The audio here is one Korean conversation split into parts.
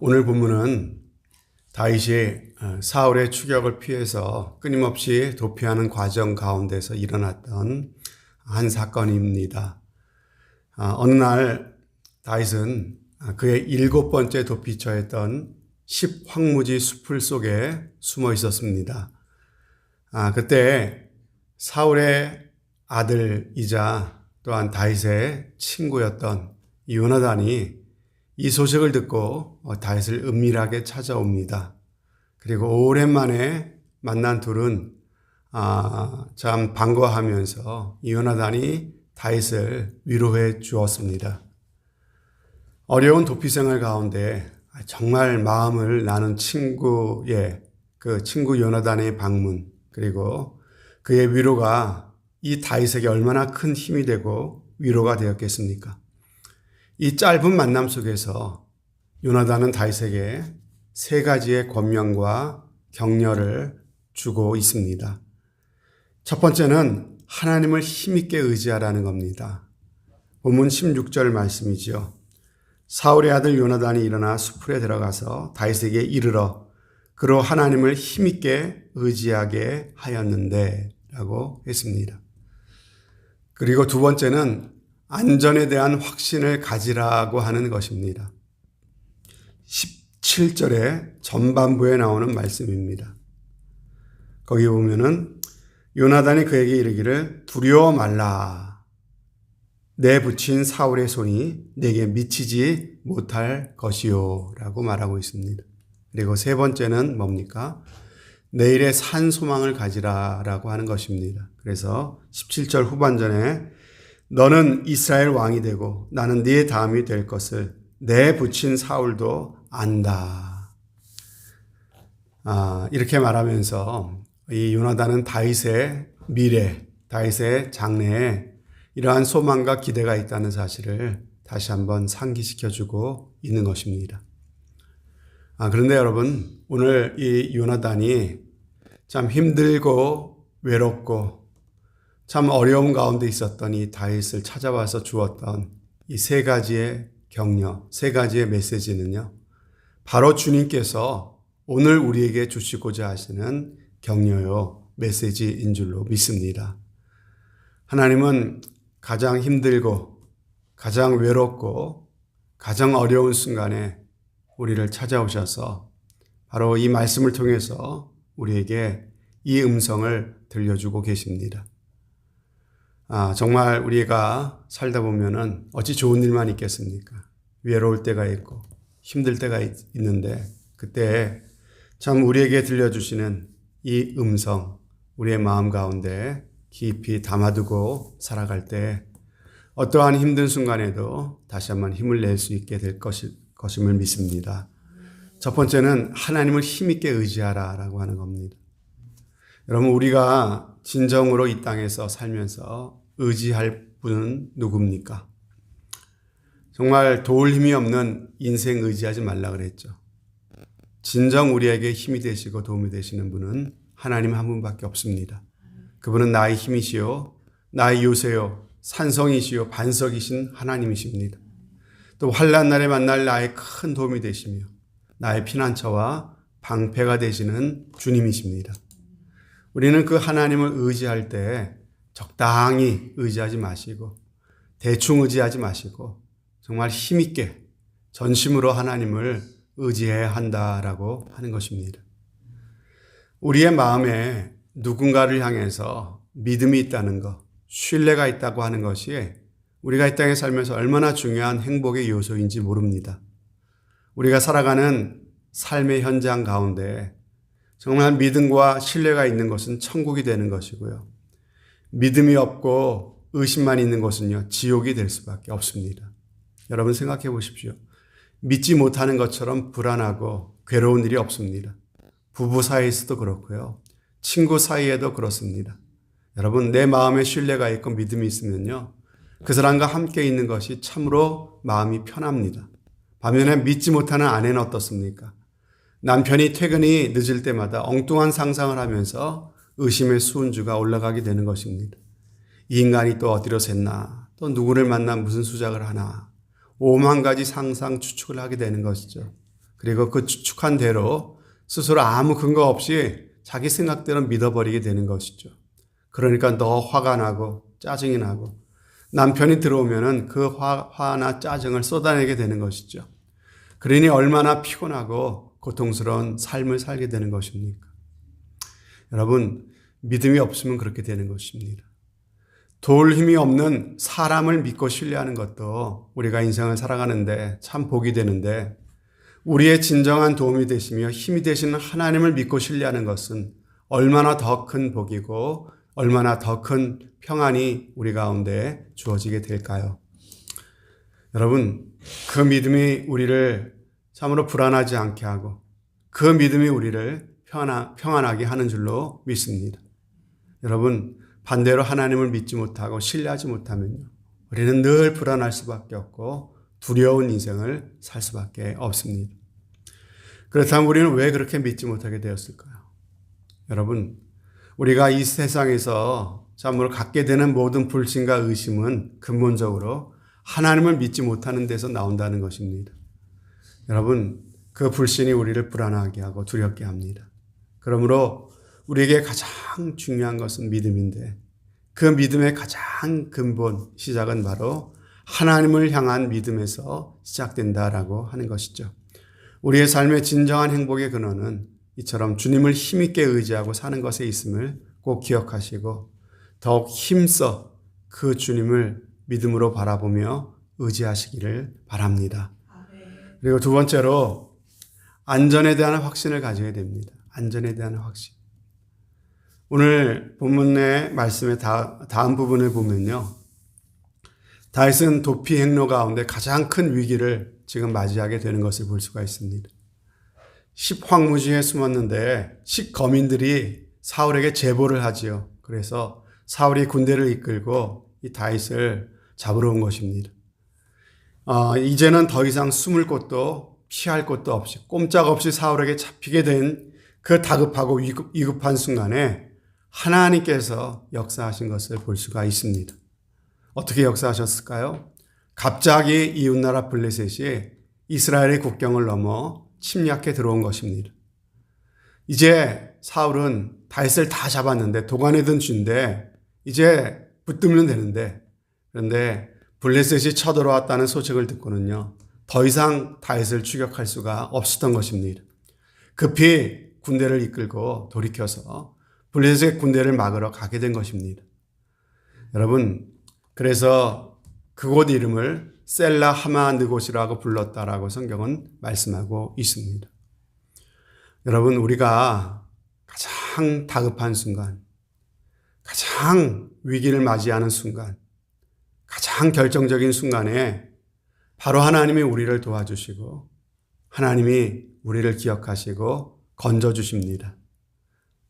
오늘 본문은 다윗이 사울의 추격을 피해서 끊임없이 도피하는 과정 가운데서 일어났던 한 사건입니다. 어느 날 다윗은 그의 7번째 도피처였던 10황무지 숲을 속에 숨어 있었습니다. 그때 사울의 아들이자 또한 다윗의 친구였던 요나단이 이 소식을 듣고 다윗을 은밀하게 찾아옵니다. 그리고 오랜만에 만난 둘은 참 반가워하면서 요나단이 다윗을 위로해 주었습니다. 어려운 도피 생활 가운데 정말 마음을 나눈 친구의 그 친구 요나단의 방문, 그리고 그의 위로가 이 다윗에게 얼마나 큰 힘이 되고 위로가 되었겠습니까? 이 짧은 만남 속에서 요나단은 다윗에게 3가지의 권면과 격려를 주고 있습니다. 첫 번째는 하나님을 힘있게 의지하라는 겁니다. 본문 16절 말씀이지요. 사울의 아들 요나단이 일어나 숲에 들어가서 다윗에게 이르러 그로 하나님을 힘있게 의지하게 하였는데 라고 했습니다. 그리고 두 번째는 안전에 대한 확신을 가지라고 하는 것입니다. 17절의 전반부에 나오는 말씀입니다. 거기 보면은 요나단이 그에게 이르기를 두려워 말라. 내 붙인 사울의 손이 내게 미치지 못할 것이요 라고 말하고 있습니다. 그리고 세 번째는 뭡니까? 내일의 산 소망을 가지라라고 하는 것입니다. 그래서 17절 후반전에 너는 이스라엘 왕이 되고 나는 네 다음이 될 것을 내 붙인 사울도 안다. 이렇게 말하면서 이 요나단은 다윗의 미래, 다윗의 장래에 이러한 소망과 기대가 있다는 사실을 다시 한번 상기시켜주고 있는 것입니다. 그런데 여러분, 오늘 이 요나단이 참 힘들고 외롭고 참 어려움 가운데 있었던 이 다윗을 찾아와서 주었던 이 3가지의 격려, 3가지의 메시지는요, 바로 주님께서 오늘 우리에게 주시고자 하시는 격려요, 메시지인 줄로 믿습니다. 하나님은 가장 힘들고 가장 외롭고 가장 어려운 순간에 우리를 찾아오셔서 바로 이 말씀을 통해서 우리에게 이 음성을 들려주고 계십니다. 정말 우리가 살다 보면은 어찌 좋은 일만 있겠습니까? 외로울 때가 있고 힘들 때가 있는데 그때 참 우리에게 들려주시는 이 음성, 우리의 마음 가운데 깊이 담아두고 살아갈 때 어떠한 힘든 순간에도 다시 한번 힘을 낼 수 있게 될 것임을 믿습니다. 첫 번째는 하나님을 힘있게 의지하라라고 하는 겁니다. 여러분, 우리가 진정으로 이 땅에서 살면서 의지할 분은 누굽니까? 정말 도울 힘이 없는 인생 의지하지 말라 그랬죠. 진정 우리에게 힘이 되시고 도움이 되시는 분은 하나님 한 분밖에 없습니다. 그분은 나의 힘이시요, 나의 요새요, 산성이시요, 반석이신 하나님이십니다. 또 환난 날에 만날 나의 큰 도움이 되시며 나의 피난처와 방패가 되시는 주님이십니다. 우리는 그 하나님을 의지할 때 적당히 의지하지 마시고 대충 의지하지 마시고 정말 힘있게 전심으로 하나님을 의지해야 한다라고 하는 것입니다. 우리의 마음에 누군가를 향해서 믿음이 있다는 것, 신뢰가 있다고 하는 것이 우리가 이 땅에 살면서 얼마나 중요한 행복의 요소인지 모릅니다. 우리가 살아가는 삶의 현장 가운데 정말 믿음과 신뢰가 있는 것은 천국이 되는 것이고요. 믿음이 없고 의심만 있는 것은요, 지옥이 될 수밖에 없습니다. 여러분 생각해 보십시오. 믿지 못하는 것처럼 불안하고 괴로운 일이 없습니다. 부부 사이에서도 그렇고요. 친구 사이에도 그렇습니다. 여러분, 내 마음에 신뢰가 있고 믿음이 있으면요, 그 사람과 함께 있는 것이 참으로 마음이 편합니다. 반면에 믿지 못하는 아내는 어떻습니까? 남편이 퇴근이 늦을 때마다 엉뚱한 상상을 하면서 의심의 수은주가 올라가게 되는 것입니다. 이 인간이 또 어디로 샜나, 또 누구를 만나 무슨 수작을 하나, 오만 가지 상상 추측을 하게 되는 것이죠. 그리고 그 추측한 대로 스스로 아무 근거 없이 자기 생각대로 믿어버리게 되는 것이죠. 그러니까 더 화가 나고 짜증이 나고 남편이 들어오면은 그 화나 짜증을 쏟아내게 되는 것이죠. 그러니 얼마나 피곤하고 고통스러운 삶을 살게 되는 것입니까? 여러분, 믿음이 없으면 그렇게 되는 것입니다. 도울 힘이 없는 사람을 믿고 신뢰하는 것도 우리가 인생을 살아가는데 참 복이 되는데, 우리의 진정한 도움이 되시며 힘이 되시는 하나님을 믿고 신뢰하는 것은 얼마나 더 큰 복이고 얼마나 더 큰 평안이 우리 가운데 주어지게 될까요? 여러분, 그 믿음이 우리를 참으로 불안하지 않게 하고 그 믿음이 우리를 평안하게 하는 줄로 믿습니다. 여러분, 반대로 하나님을 믿지 못하고 신뢰하지 못하면요, 우리는 늘 불안할 수밖에 없고 두려운 인생을 살 수밖에 없습니다. 그렇다면 우리는 왜 그렇게 믿지 못하게 되었을까요? 여러분, 우리가 이 세상에서 참으로 갖게 되는 모든 불신과 의심은 근본적으로 하나님을 믿지 못하는 데서 나온다는 것입니다. 여러분, 그 불신이 우리를 불안하게 하고 두렵게 합니다. 그러므로 우리에게 가장 중요한 것은 믿음인데, 그 믿음의 가장 근본 시작은 바로 하나님을 향한 믿음에서 시작된다라고 하는 것이죠. 우리의 삶의 진정한 행복의 근원은 이처럼 주님을 힘있게 의지하고 사는 것에 있음을 꼭 기억하시고 더욱 힘써 그 주님을 믿음으로 바라보며 의지하시기를 바랍니다. 그리고 두 번째로 안전에 대한 확신을 가져야 됩니다. 안전에 대한 확신. 오늘 본문의 말씀의 다음 부분을 보면요, 다윗은 도피 행로 가운데 가장 큰 위기를 지금 맞이하게 되는 것을 볼 수가 있습니다. 10황무지에 숨었는데 10거민들이 사울에게 제보를 하지요. 그래서 사울이 군대를 이끌고 이 다윗을 잡으러 온 것입니다. 이제는 더 이상 숨을 곳도 피할 곳도 없이 꼼짝없이 사울에게 잡히게 된 그 다급하고 위급한 순간에 하나님께서 역사하신 것을 볼 수가 있습니다. 어떻게 역사하셨을까요? 갑자기 이웃나라 블레셋이 이스라엘의 국경을 넘어 침략해 들어온 것입니다. 이제 사울은 다윗을 다 잡았는데, 도관에 든 쥐인데 이제 붙들면 되는데, 그런데 블레셋이 쳐들어왔다는 소식을 듣고는요, 더 이상 다윗을 추격할 수가 없었던 것입니다. 급히 군대를 이끌고 돌이켜서 블레셋의 군대를 막으러 가게 된 것입니다. 여러분, 그래서 그곳 이름을 셀라 하마느곳이라고 불렀다라고 성경은 말씀하고 있습니다. 여러분, 우리가 가장 다급한 순간, 가장 위기를 맞이하는 순간, 가장 결정적인 순간에 바로 하나님이 우리를 도와주시고 하나님이 우리를 기억하시고 건져주십니다.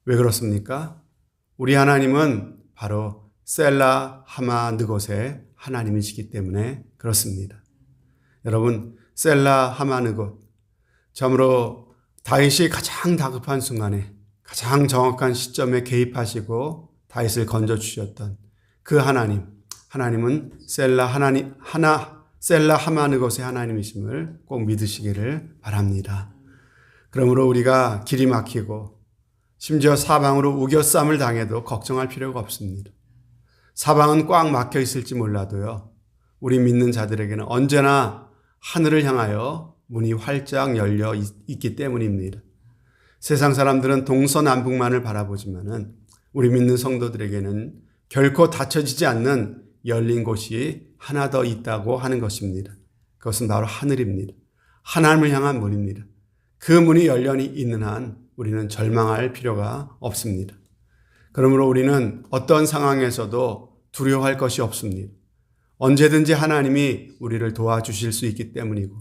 왜 그렇습니까? 우리 하나님은 바로 셀라 하마느곳의 하나님이시기 때문에 그렇습니다. 여러분, 셀라 하마느곳, 참으로 다윗이 가장 다급한 순간에 가장 정확한 시점에 개입하시고 다윗을 건져주셨던 그 하나님은 셀라 하마느곳의 하나님이심을 꼭 믿으시기를 바랍니다. 그러므로 우리가 길이 막히고 심지어 사방으로 우겨쌈을 당해도 걱정할 필요가 없습니다. 사방은 꽉 막혀 있을지 몰라도요, 우리 믿는 자들에게는 언제나 하늘을 향하여 문이 활짝 열려 있기 때문입니다. 세상 사람들은 동서남북만을 바라보지만은 우리 믿는 성도들에게는 결코 닫혀지지 않는 열린 곳이 하나 더 있다고 하는 것입니다. 그것은 바로 하늘입니다. 하나님을 향한 문입니다. 그 문이 열려 있는 한 우리는 절망할 필요가 없습니다. 그러므로 우리는 어떤 상황에서도 두려워할 것이 없습니다. 언제든지 하나님이 우리를 도와주실 수 있기 때문이고,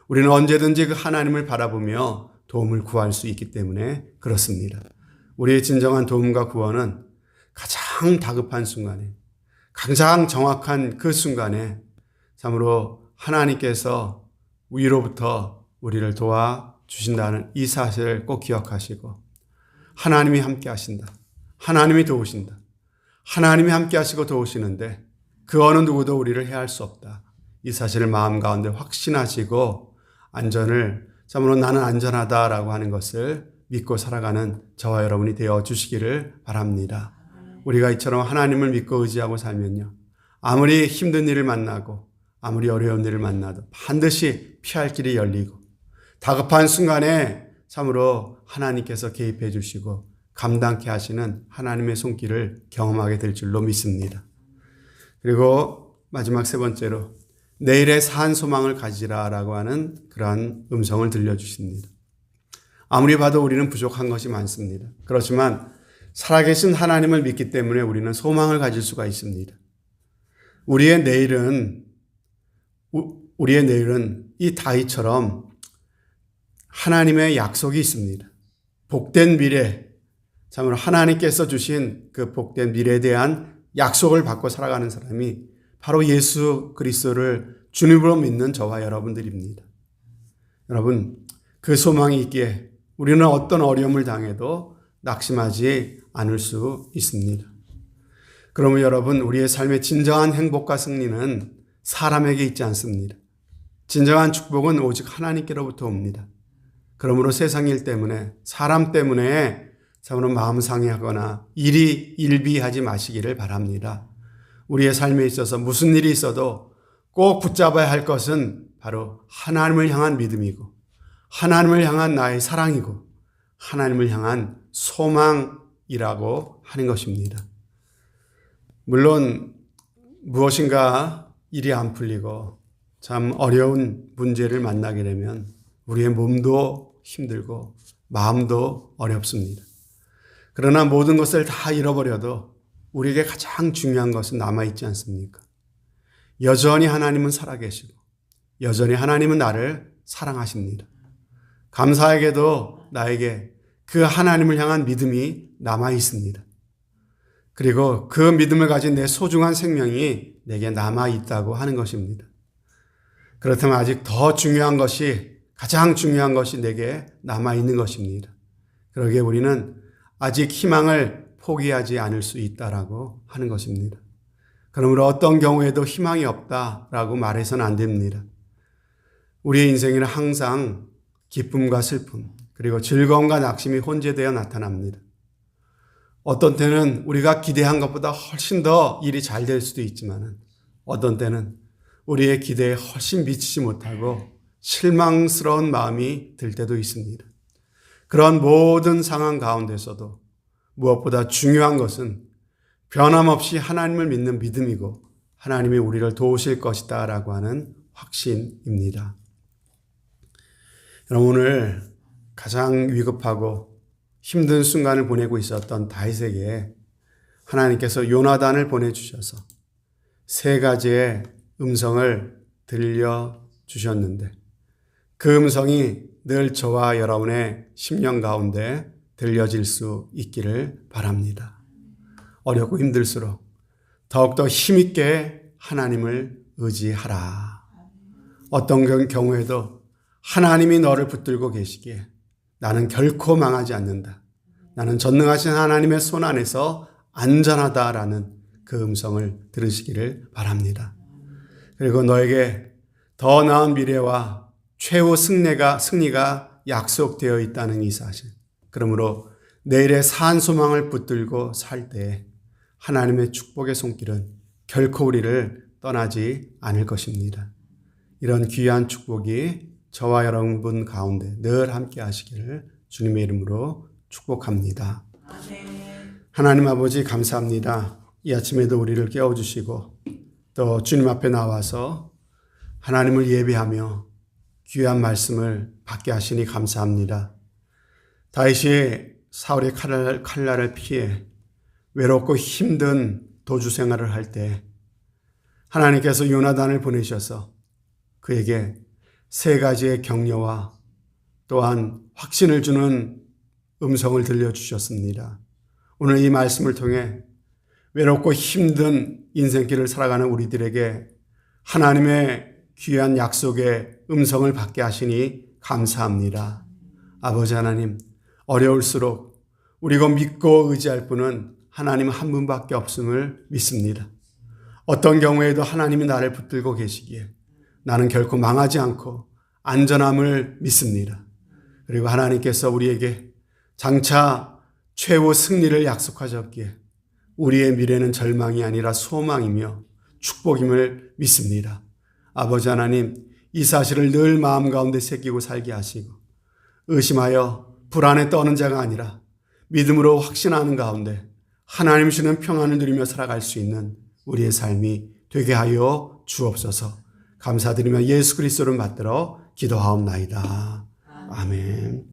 우리는 언제든지 그 하나님을 바라보며 도움을 구할 수 있기 때문에 그렇습니다. 우리의 진정한 도움과 구원은 가장 다급한 순간에, 가장 정확한 그 순간에 참으로 하나님께서 위로부터 우리를 도와주신다는 이 사실을 꼭 기억하시고, 하나님이 함께 하신다, 하나님이 도우신다, 하나님이 함께 하시고 도우시는데 그 어느 누구도 우리를 해할 수 없다, 이 사실을 마음 가운데 확신하시고 안전을 참으로 나는 안전하다라고 하는 것을 믿고 살아가는 저와 여러분이 되어 주시기를 바랍니다. 우리가 이처럼 하나님을 믿고 의지하고 살면요, 아무리 힘든 일을 만나고 아무리 어려운 일을 만나도 반드시 피할 길이 열리고 다급한 순간에 참으로 하나님께서 개입해 주시고 감당케 하시는 하나님의 손길을 경험하게 될 줄로 믿습니다. 그리고 마지막 세 번째로 내일의 산 소망을 가지라라고 하는 그러한 음성을 들려주십니다. 아무리 봐도 우리는 부족한 것이 많습니다. 그렇지만 살아계신 하나님을 믿기 때문에 우리는 소망을 가질 수가 있습니다. 우리의 내일은 이 다윗처럼 하나님의 약속이 있습니다. 복된 미래, 참으로 하나님께서 주신 그 복된 미래에 대한 약속을 받고 살아가는 사람이 바로 예수 그리스도를 주님으로 믿는 저와 여러분들입니다. 여러분, 그 소망이 있기에 우리는 어떤 어려움을 당해도 낙심하지 않을 수 있습니다. 그러면 여러분, 우리의 삶의 진정한 행복과 승리는 사람에게 있지 않습니다. 진정한 축복은 오직 하나님께로부터 옵니다. 그러므로 세상 일 때문에, 사람 때문에 참으로 마음 상해하거나 일비하지 마시기를 바랍니다. 우리의 삶에 있어서 무슨 일이 있어도 꼭 붙잡아야 할 것은 바로 하나님을 향한 믿음이고 하나님을 향한 나의 사랑이고 하나님을 향한 소망이라고 하는 것입니다. 물론 무엇인가 일이 안 풀리고 참 어려운 문제를 만나게 되면 우리의 몸도 힘들고 마음도 어렵습니다. 그러나 모든 것을 다 잃어버려도 우리에게 가장 중요한 것은 남아있지 않습니까? 여전히 하나님은 살아계시고 여전히 하나님은 나를 사랑하십니다. 감사하게도 나에게 그 하나님을 향한 믿음이 남아있습니다. 그리고 그 믿음을 가진 내 소중한 생명이 내게 남아있다고 하는 것입니다. 그렇다면 아직 더 중요한 것이, 가장 중요한 것이 내게 남아있는 것입니다. 그러기에 우리는 아직 희망을 포기하지 않을 수 있다라고 하는 것입니다. 그러므로 어떤 경우에도 희망이 없다라고 말해서는 안 됩니다. 우리의 인생에는 항상 기쁨과 슬픔, 그리고 즐거움과 낙심이 혼재되어 나타납니다. 어떤 때는 우리가 기대한 것보다 훨씬 더 일이 잘 될 수도 있지만 어떤 때는 우리의 기대에 훨씬 미치지 못하고 실망스러운 마음이 들 때도 있습니다. 그런 모든 상황 가운데서도 무엇보다 중요한 것은 변함없이 하나님을 믿는 믿음이고 하나님이 우리를 도우실 것이다 라고 하는 확신입니다. 여러분, 오늘 가장 위급하고 힘든 순간을 보내고 있었던 다윗에게 하나님께서 요나단을 보내주셔서 세 가지의 음성을 들려주셨는데 그 음성이 늘 저와 여러분의 심령 가운데 들려질 수 있기를 바랍니다. 어렵고 힘들수록 더욱더 힘있게 하나님을 의지하라. 어떤 경우에도 하나님이 너를 붙들고 계시기에 나는 결코 망하지 않는다. 나는 전능하신 하나님의 손 안에서 안전하다라는 그 음성을 들으시기를 바랍니다. 그리고 너에게 더 나은 미래와 최후 승리가 약속되어 있다는 이 사실. 그러므로 내일의 산 소망을 붙들고 살 때 하나님의 축복의 손길은 결코 우리를 떠나지 않을 것입니다. 이런 귀한 축복이 저와 여러분 가운데 늘 함께 하시기를 주님의 이름으로 축복합니다. 하나님 아버지 감사합니다. 이 아침에도 우리를 깨워주시고 또 주님 앞에 나와서 하나님을 예배하며 귀한 말씀을 받게 하시니 감사합니다. 다윗이 사울의 칼날을 피해 외롭고 힘든 도주 생활을 할 때 하나님께서 요나단을 보내셔서 그에게 세 가지의 격려와 또한 확신을 주는 음성을 들려주셨습니다. 오늘 이 말씀을 통해 외롭고 힘든 인생길을 살아가는 우리들에게 하나님의 귀한 약속의 음성을 받게 하시니 감사합니다. 아버지 하나님, 어려울수록 우리가 믿고 의지할 분은 하나님 한 분밖에 없음을 믿습니다. 어떤 경우에도 하나님이 나를 붙들고 계시기에 나는 결코 망하지 않고 안전함을 믿습니다. 그리고 하나님께서 우리에게 장차 최후 승리를 약속하셨기에 우리의 미래는 절망이 아니라 소망이며 축복임을 믿습니다. 아버지 하나님, 이 사실을 늘 마음 가운데 새기고 살게 하시고 의심하여 불안에 떠는 자가 아니라 믿음으로 확신하는 가운데 하나님 주시는 평안을 누리며 살아갈 수 있는 우리의 삶이 되게 하여 주옵소서. 감사드리며 예수 그리스도를 받들어 기도하옵나이다. 아멘.